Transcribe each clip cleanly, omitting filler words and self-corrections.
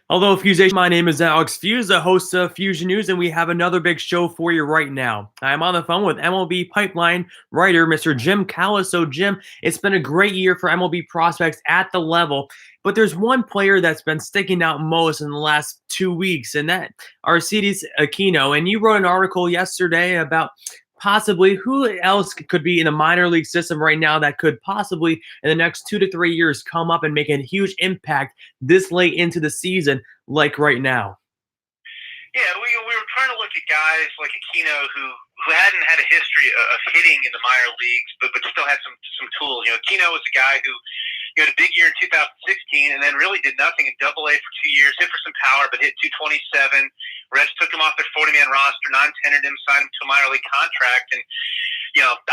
Hello, Feuzion. My name is Alex Fuse, the host of Fusion News, and we have another big show for you right now. I'm on the phone with MLB Pipeline writer, Mr. Jim Callis. So, Jim, it's been a great year for MLB prospects at the level, but there's one player that's been sticking out most in the last 2 weeks, and that Aristides Aquino. And you wrote an article yesterday about possibly who else could be in the minor league system right now that could possibly in the next 2 to 3 years come up and make a huge impact this late into the season, like right now. Yeah, we were trying to look at guys like Aquino who hadn't had a history of hitting in the minor leagues, but still had some tools. Aquino was a guy who had a big year in 2016 and then really did nothing in Double A for 2 years. Hit for some power, but hit 227. Reds took him off their 40-man roster, non-tendered him, signed him to a minor league contract, and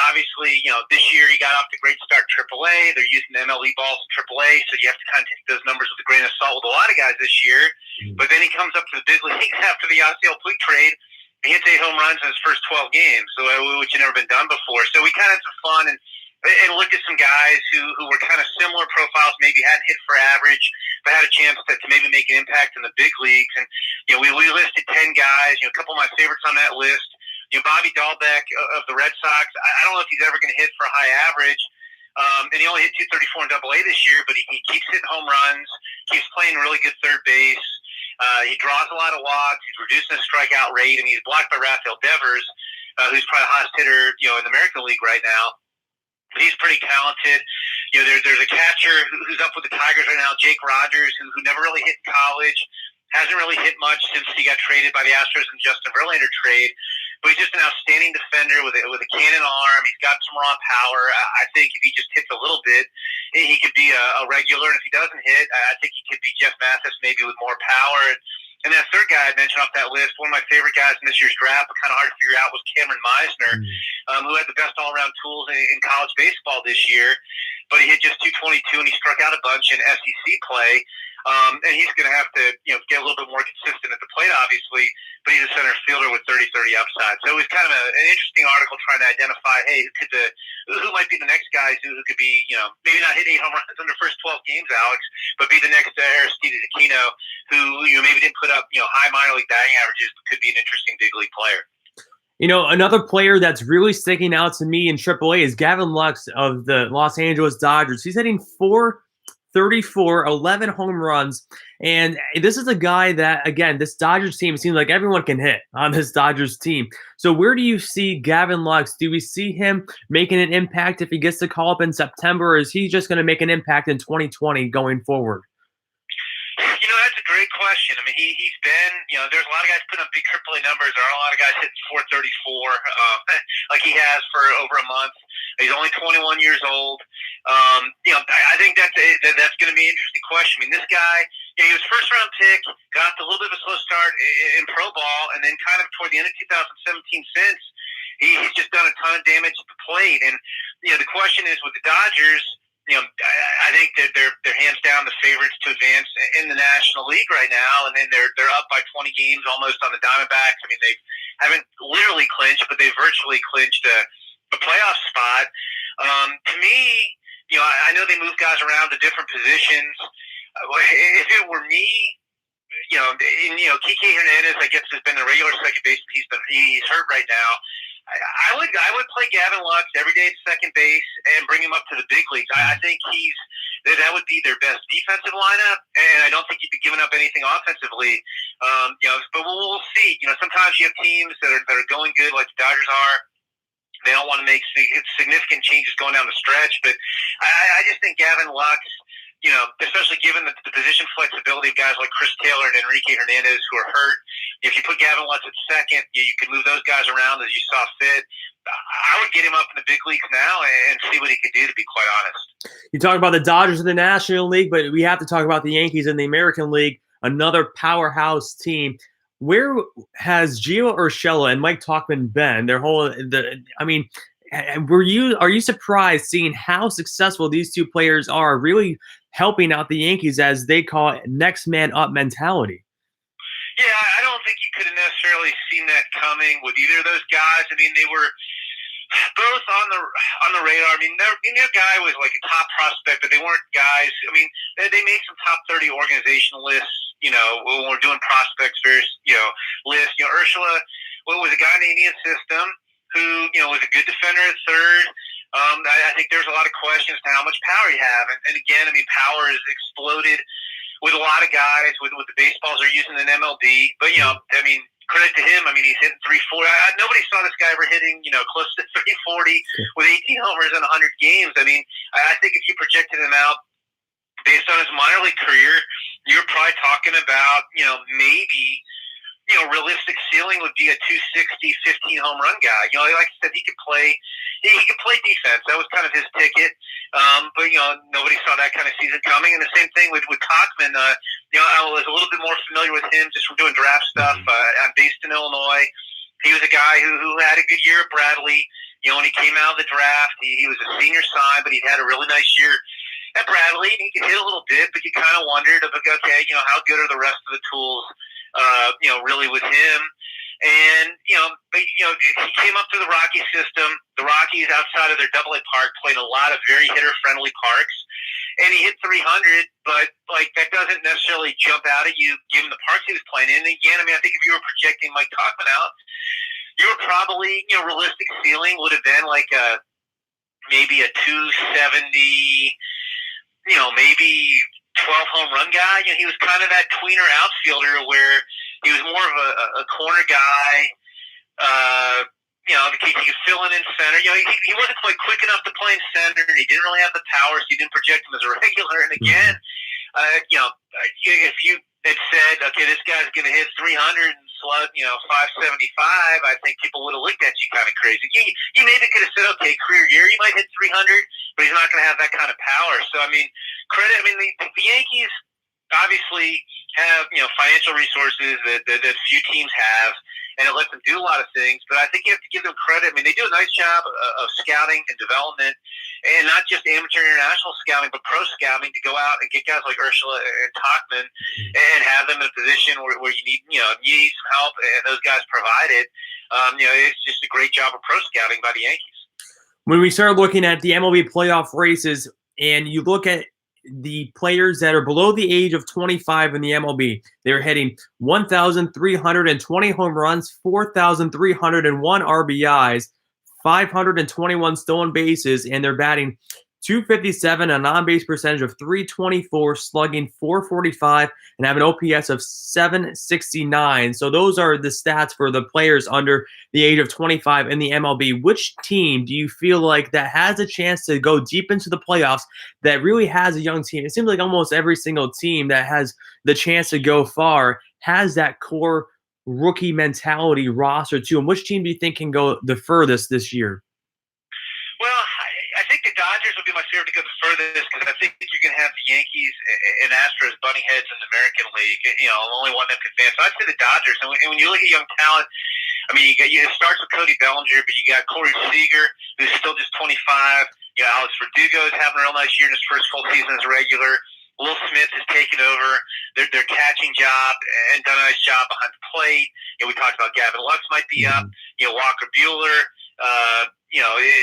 obviously, this year he got off to a great start in AAA. They're using the MLE balls in AAA, so you have to kind of take those numbers with a grain of salt with a lot of guys this year. But then he comes up to the big leagues after the Yasiel Puig trade. He hits 8 home runs in his first 12 games, which had never been done before. So we kind of had some fun and looked at some guys who were kind of similar profiles, maybe hadn't hit for average, but had a chance to maybe make an impact in the big leagues. And we listed 10 guys. A couple of my favorites on that list. Bobby Dahlbeck of the Red Sox. I don't know if he's ever going to hit for a high average. And he only hit 234 in Double A this year, but he keeps hitting home runs, keeps playing really good third base. He draws a lot of walks. He's reducing his strikeout rate. I mean, he's blocked by Rafael Devers, who's probably the hottest hitter, in the American League right now. But he's pretty talented. There's a catcher who's up with the Tigers right now, Jake Rogers, who never really hit in college. Hasn't really hit much since he got traded by the Astros and Justin Verlander trade. But he's just an outstanding defender with a cannon arm. He's got some raw power. I think if he just hits a little bit, he could be a regular. And if he doesn't hit, I think he could be Jeff Mathis maybe with more power. And that third guy I mentioned off that list, one of my favorite guys in this year's draft, but kind of hard to figure out, was Cameron Meisner, who had the best all-around tools in college baseball this year. But he hit just 222, and he struck out a bunch in SEC play. And he's going to have to, get a little bit more consistent at the plate, obviously. But he's a center fielder with 30-30 upside. So it was kind of an interesting article trying to identify, hey, who might be the next guys who could be, maybe not hit 8 home runs in the first 12 games, Alex, but be the next Aristides Aquino, who maybe didn't put up high minor league batting averages, but could be an interesting big league player. Another player that's really sticking out to me in AAA is Gavin Lux of the Los Angeles Dodgers. He's hitting 434, 11 home runs. And this is a guy that, again, this Dodgers team seems like everyone can hit on this Dodgers team. So where do you see Gavin Lux? Do we see him making an impact if he gets to call up in September, or is he just going to make an impact in 2020 going forward? That's a great question. I mean, he's been, there's a lot of guys putting up big AAA numbers. There are a lot of guys hitting 434, like he has for over a month. He's only 21 years old. I think that's going to be an interesting question. I mean, this guy, he was first round pick, got a little bit of a slow start in pro ball, and then kind of toward the end of 2017 since, he's just done a ton of damage at the plate. And, the question is with the Dodgers, I think that they're hands down the favorites to advance in the National League right now, and then they're up by 20 games almost on the Diamondbacks. I mean, they haven't literally clinched, but they virtually clinched a playoff spot. To me, I know they move guys around to different positions. If it were me, Kike Hernandez, I guess, has been the regular second baseman. He's hurt right now. I would play Gavin Lux every day at second base and bring him up to the big leagues. I think that would be their best defensive lineup, and I don't think he'd be giving up anything offensively. But we'll see. Sometimes you have teams that are going good, like the Dodgers are. They don't want to make significant changes going down the stretch, but I just think Gavin Lux, especially given the position flexibility of guys like Chris Taylor and Enrique Hernandez who are hurt, if you put Gavin Lux at second, you can move those guys around as you saw fit. I would get him up in the big leagues now and see what he could do, to be quite honest. You talk about the Dodgers in the National League, but we have to talk about the Yankees in the American League, another powerhouse team. Where has Gio Urshela and Mike Tauchman been? Are you surprised seeing how successful these two players are, really helping out the Yankees as they call it next man up mentality? Yeah, I don't think you could have necessarily seen that coming with either of those guys. I mean, they were both on the radar. I mean, their guy was like a top prospect, but they weren't guys. I mean, they made some top 30 organization lists when we're doing prospects, various, lists. Ursula was a guy in the Indian system who, was a good defender at third. I think there's a lot of questions to how much power you have. And again, I mean, power has exploded with a lot of guys with the baseballs they're using in MLB. But, I mean, credit to him. I mean, he's hitting 340. Nobody saw this guy ever hitting, close to 340 with 18 homers in 100 games. I mean, I think if you projected him out based on his minor league career, you're probably talking about, maybe, realistic ceiling would be a 260, 15 home run guy. Like I said, he could play defense. That was kind of his ticket. But, nobody saw that kind of season coming. And the same thing with Tauchman. I was a little bit more familiar with him just from doing draft stuff. I'm based in Illinois. He was a guy who had a good year at Bradley. When he came out of the draft, he was a senior sign, but he had a really nice year at Bradley. He could hit a little bit, but you kind of wondered, okay, how good are the rest of the tools, really with him? And, but, he came up through the Rocky system. The Rockies, outside of their Double-A park, played a lot of very hitter-friendly parks. And he hit 300, but, that doesn't necessarily jump out at you, given the parks he was playing in. And again, I mean, I think if you were projecting Mike Tauchman out, you were probably, realistic ceiling would have been maybe a 270, maybe 12 home run guy. He was kind of that tweener outfielder where he was more of a corner guy. He could fill in center. He wasn't quite quick enough to play in center. He didn't really have the power, so you didn't project him as a regular. And again, if you had said, okay, this guy's going to hit 300 and slug, 575, I think people would have looked at you kind of crazy. You maybe could have said, okay, career year, he might hit 300, but he's not going to have that kind of power. So, I mean, the Yankees obviously have, financial resources that few teams have, and it lets them do a lot of things. But I think you have to give them credit. I mean, they do a nice job of scouting and development, and not just amateur international scouting, but pro scouting to go out and get guys like Ursula and Tauchman and have them in a position where you need, you need some help, and those guys provide it. It's just a great job of pro scouting by the Yankees. When we start looking at the MLB playoff races, and you look at the players that are below the age of 25 in the MLB, they're hitting 1,320 home runs, 4,301 RBIs, 521 stolen bases, and they're batting .257, a non-base percentage of .324, slugging .445, and have an OPS of .769. So those are the stats for the players under the age of 25 in the MLB. Which team do you feel like that has a chance to go deep into the playoffs, that really has a young team? It seems like almost every single team that has the chance to go far has that core rookie mentality roster too. And which team do you think can go the furthest this year? Well, I think the Dodgers would be my favorite to go the furthest, because I think you're going to have the Yankees and Astros butting heads in the American League. Only one of them can advance. So I'd say the Dodgers. And when you look at young talent, I mean, it starts with Cody Bellinger, but you got Corey Seager, who's still just 25. Alex Verdugo is having a real nice year in his first full season as a regular. Will Smith has taken over their catching job and done a nice job behind the plate. We talked about Gavin Lux might be up. Walker Buehler,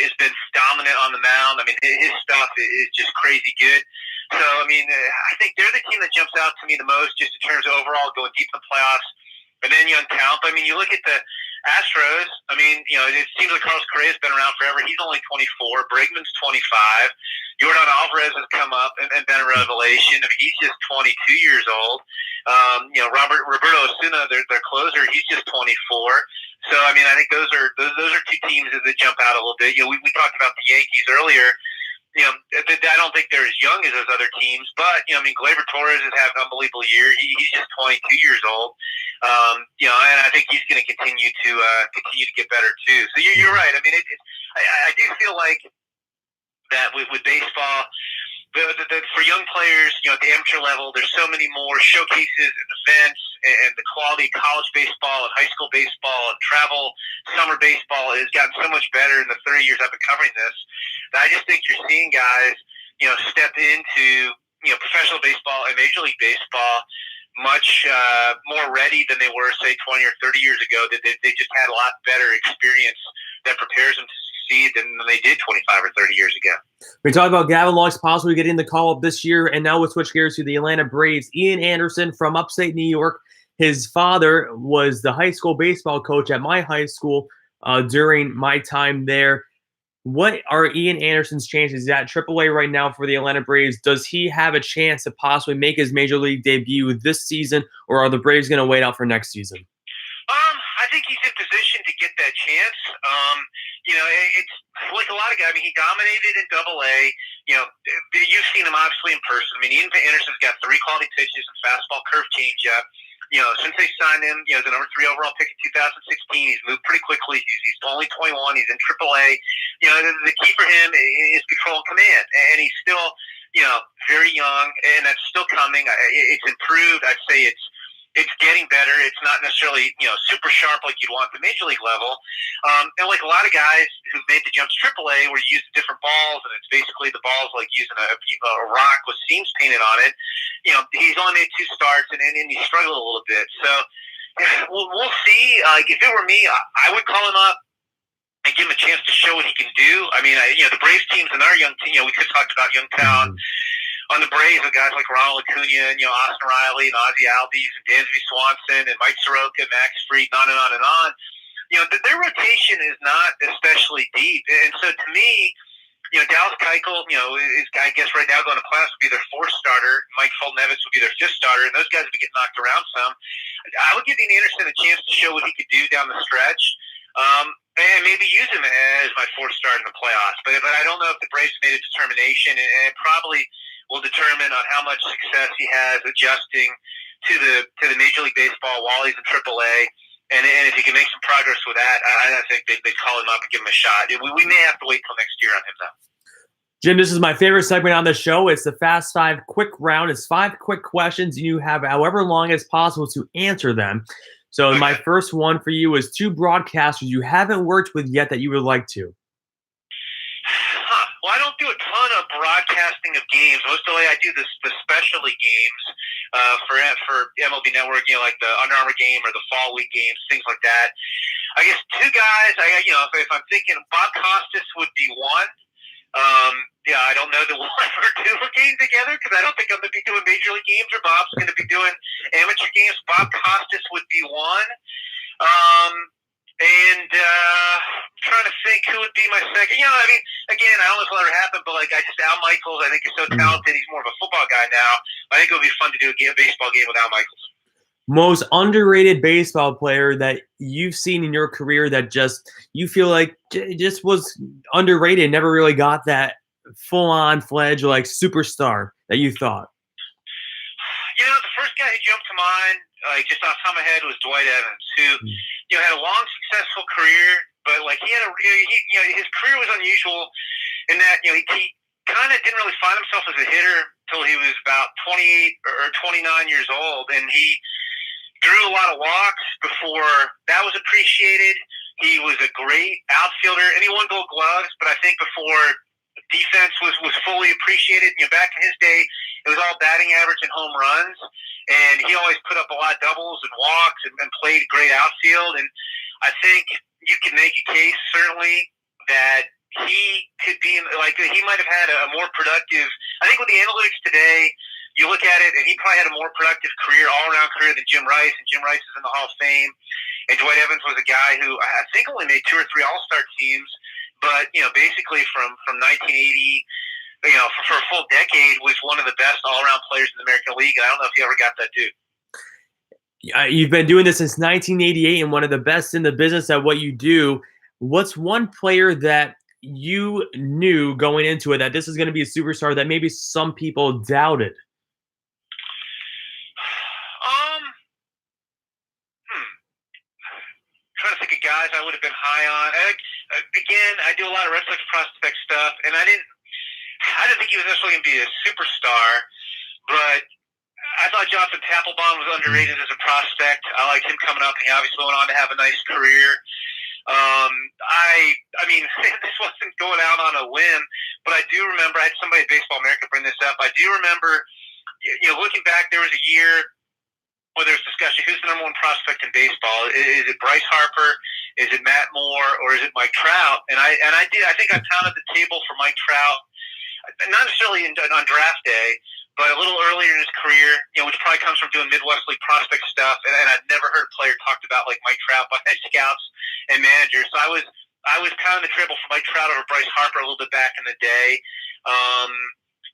has been dominant on the mound. I mean, his stuff is just crazy good. So, I mean, I think they're the team that jumps out to me the most, just in terms of overall going deep in the playoffs. And then young talent. I mean, you look at the Astros. I mean, it seems like Carlos Correa's been around forever. He's only 24. Bregman's 25. Jordan Alvarez has come up and been a revelation. I mean, he's just 22 years old. Roberto Osuna, their closer, he's just 24. So, I mean, I think those are two teams that jump out a little bit. We talked about the Yankees earlier. I don't think they're as young as those other teams, but Gleyber Torres has had an unbelievable year. He's just 22 years old. And I think he's going to continue to get better too. So you're right. I mean, I do feel like that with baseball, for young players, at the amateur level, there's so many more showcases and events, and the quality of college baseball and high school baseball and travel, summer baseball has gotten so much better in the 30 years I've been covering this, that I just think you're seeing guys, step into, professional baseball and Major League Baseball much more ready than they were, say, 20 or 30 years ago. They just had a lot better experience that prepares them to succeed than they did 25 or 30 years ago. We talked about Gavin Lux possibly getting the call up this year, and now we'll switch gears to the Atlanta Braves. Ian Anderson from upstate New York. His father was the high school baseball coach at my high school during my time there. What are Ian Anderson's chances? He's at AAA right now for the Atlanta Braves. Does he have a chance to possibly make his major league debut this season, or are the Braves going to wait out for next season? I think he's in position to get that chance. It's like a lot of guys. I mean, he dominated in AA. You've seen him obviously in person. I mean, Ian Anderson's got 3 quality pitches and fastball, curve, changeup. Since they signed him, the number 3 overall pick in 2016, he's moved pretty quickly. He's only 21. He's in AAA. The key for him is control and command, and he's still, very young, and that's still coming. It's improved. I'd say it's getting better. It's not necessarily, super sharp like you'd want at the major league level. And like a lot of guys who've made the jump to AAA, where you use different balls, and it's basically the balls like using a rock with seams painted on it. He's only made 2 starts, and he struggled a little bit. So we'll see. If it were me, I would call him up and give him a chance to show what he can do. I mean, the Braves teams and our young team, we could talk about Youngtown. On the Braves, with guys like Ronald Acuna and Austin Riley and Ozzie Albies and Dansby Swanson and Mike Soroka, Max Fried, and on and on and on. Their rotation is not especially deep, and so to me, Dallas Keuchel, is I guess right now going to class would be their 4th starter. Mike Fulton-Evans would be their 5th starter, and those guys would get knocked around some. I would give Ian Anderson a chance to show what he could do down the stretch. And maybe use him as my 4th start in the playoffs. But I don't know if the Braves made a determination, and it probably will determine on how much success he has adjusting to the Major League Baseball while he's in AAA. And if he can make some progress with that, I think they'd call him up and give him a shot. We may have to wait till next year on him, though. Jim, this is my favorite segment on the show. It's the Fast 5 quick round. It's 5 quick questions, and you have however long as possible to answer them. So my first one for you is 2 broadcasters you haven't worked with yet that you would like to. Well, I don't do a ton of broadcasting of games. Most of the way I do the specialty games for MLB Network, like the Under Armour game or the Fall Week games, things like that. I guess 2 guys, if I'm thinking Bob Costas would be one. I don't know that we'll ever do a game together because I don't think I'm going to be doing Major League games or Bob's going to be doing amateur games. Bob Costas would be one. And I'm trying to think who would be my second. Again, I don't know if it'll ever happen, but Al Michaels, I think is so talented. He's more of a football guy now. I think it would be fun to do a baseball game with Al Michaels. Most underrated baseball player that you've seen in your career that just you feel like just was underrated, never really got that full-on fledged superstar that you thought? The first guy who jumped to mind, just off the top of my head, was Dwight Evans, who had a long, successful career, but his career was unusual in that he kind of didn't really find himself as a hitter until he was about 28 or 29 years old, and he drew a lot of walks before that was appreciated. He was a great outfielder, and he won Gold Gloves, but I think before defense was fully appreciated. Back in his day, it was all batting average and home runs, and he always put up a lot of doubles and walks and played great outfield. And I think you can make a case, certainly, that he could be he might have had a more productive. I think with the analytics today, you look at it, and he probably had a more productive career, all-around career than Jim Rice, and Jim Rice is in the Hall of Fame. And Dwight Evans was a guy who I think only made 2 or 3 All-Star teams, but basically from 1980, for a full decade, was one of the best all-around players in the American League. And I don't know if he ever got that due. You've been doing this since 1988 and one of the best in the business at what you do. What's one player that you knew going into it that this is going to be a superstar that maybe some people doubted? Trying to think of guys I would have been high on. Again, I do a lot of Red Sox prospect stuff, and I didn't think he was necessarily going to be a superstar, but I thought Jonathan Papelbon was underrated as a prospect. I liked him coming up, and he obviously went on to have a nice career. I mean, this wasn't going out on a limb, but I do remember, I had somebody at Baseball America bring this up. I do remember, looking back, there was a year where there was discussion, who's the number 1 prospect in baseball? Is it Bryce Harper? Is it Matt Moore or is it Mike Trout? And I think I pounded the table for Mike Trout, not necessarily on draft day, but a little earlier in his career, which probably comes from doing Midwest League prospect stuff. And I'd never heard a player talked about like Mike Trout by scouts and managers. So I was pounding the table for Mike Trout over Bryce Harper a little bit back in the day.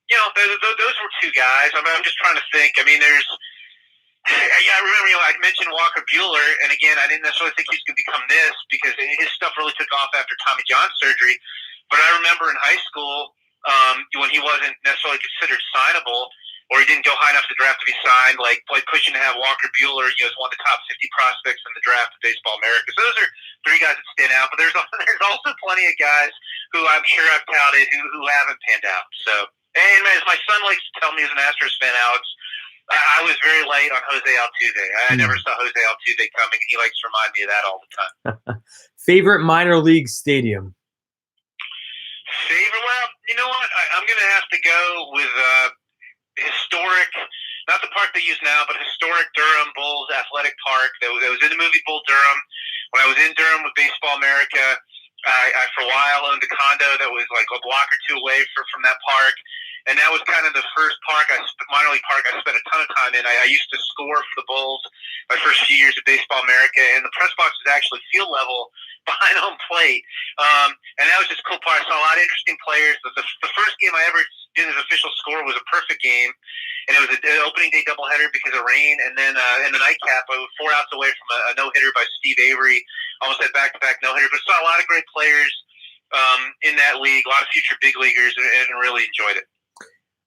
Those were two guys. I'm just trying to think. I mean, I remember, I mentioned Walker Buehler, and again, I didn't necessarily think he was going to become this because his stuff really took off after Tommy John surgery. But I remember in high school, when he wasn't necessarily considered signable, or he didn't go high enough to draft to be signed, like pushing to have Walker Buehler, as one of the top 50 prospects in the draft of Baseball America. So those are three guys that stand out. But there's also plenty of guys who I'm sure I've touted who haven't panned out. So, and as my son likes to tell me as an Astros fan, Alex, I was very late on Jose Altuve. I never saw Jose Altuve coming, and he likes to remind me of that all the time. Favorite minor league stadium? Favorite? Well, you know what? I'm going to have to go with historic, not the park they use now, but historic Durham Bulls Athletic Park. That was in the movie Bull Durham. When I was in Durham with Baseball America, I for a while owned a condo that was like a block or two away from that park. And that was kind of the first minor league park I spent a ton of time in. I used to score for the Bulls my first few years at Baseball America, and the press box was actually field level behind home plate. And that was just a cool part. I saw a lot of interesting players. The first game I ever did as official score was a perfect game, and it was an opening day doubleheader because of rain. And then in the nightcap, I was 4 outs away from a no-hitter by Steve Avery. Almost had back-to-back no-hitter. But saw a lot of great players in that league, a lot of future big leaguers, and really enjoyed it.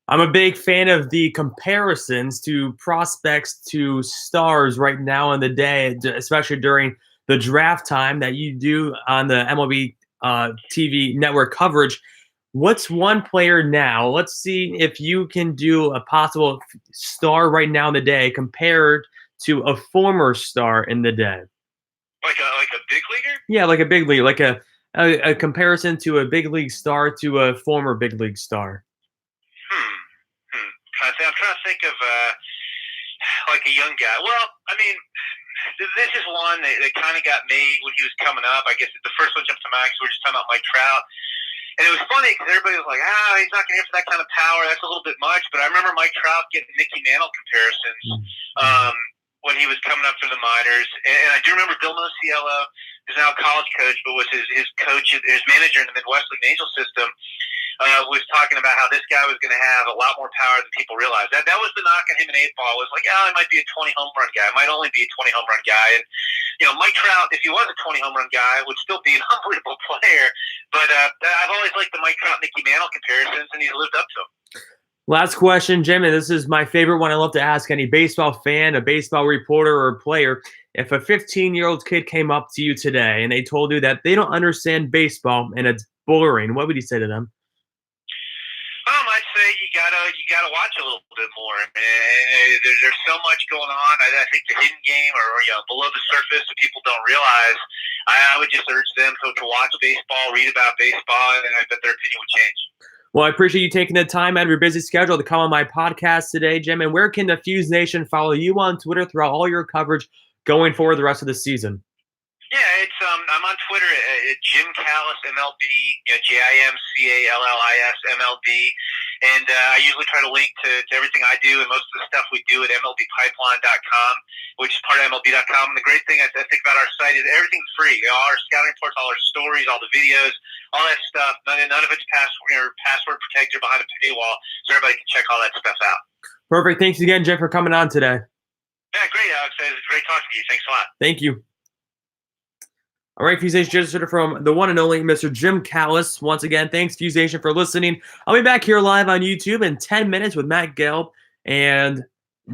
I'm a big fan of the comparisons to prospects to stars right now in the day, especially during the draft time that you do on the MLB TV network coverage. What's one player now? Let's see if you can do a possible star right now in the day compared to a former star in the day. Like a big leaguer? Yeah, like a big league, like a comparison to a big league star to a former big league star. I'm trying to think of like a young guy. Well, I mean, this is one that kind of got made when he was coming up. I guess the first one jumped to mind because we were just talking about Mike Trout. And it was funny because everybody was like, he's not going to hit for that kind of power. That's a little bit much. But I remember Mike Trout getting Mickey Mantle comparisons when he was coming up through the minors. And I do remember Bill Mosiello, who's now a college coach, but was his coach, his manager in the Midwest League Angel system, was talking about how this guy was going to have a lot more power than people realized. That was the knock on him in 8-ball. Was like, he might be a 20 home run guy. Might only be a 20 home run guy. And Mike Trout, if he was a 20 home run guy, would still be an unbelievable player. But I've always liked the Mike Trout Mickey Mantle comparisons, and he's lived up to them. Last question, Jim, and this is my favorite one. I love to ask any baseball fan, a baseball reporter, or player. If a 15-year-old kid came up to you today and they told you that they don't understand baseball and it's boring, what would you say to them? I'd say you gotta watch a little bit more. There's so much going on. I think the hidden game or below the surface that people don't realize. I would just urge them to watch baseball, read about baseball, and I bet their opinion would change. Well, I appreciate you taking the time out of your busy schedule to come on my podcast today, Jim. And where can the Fuse Nation follow you on Twitter throughout all your coverage going forward the rest of the season? Yeah, it's I'm on Twitter at Jim Callis MLB, JimCallis MLB, and I usually try to link to everything I do and most of the stuff we do at MLBpipeline.com, which is part of MLB.com. And the great thing I think about our site is everything's free. All our scouting reports, all our stories, all the videos, all that stuff. None of it's password protected behind a paywall, so everybody can check all that stuff out. Perfect. Thanks again, Jim, for coming on today. Yeah, great, Alex. It was great talking to you. Thanks a lot. Thank you. All right, Fuse Nation, just from the one and only Mr. Jim Callis. Once again, thanks, Fuse Nation, for listening. I'll be back here live on YouTube in 10 minutes with Matt Gelb and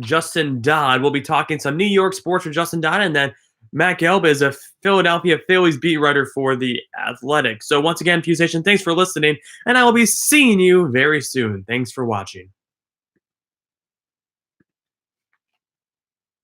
Justin Dodd. We'll be talking some New York sports with Justin Dodd, and then Matt Gelb is a Philadelphia Phillies beat writer for The Athletic. So once again, Fuse Nation, thanks for listening, and I will be seeing you very soon. Thanks for watching.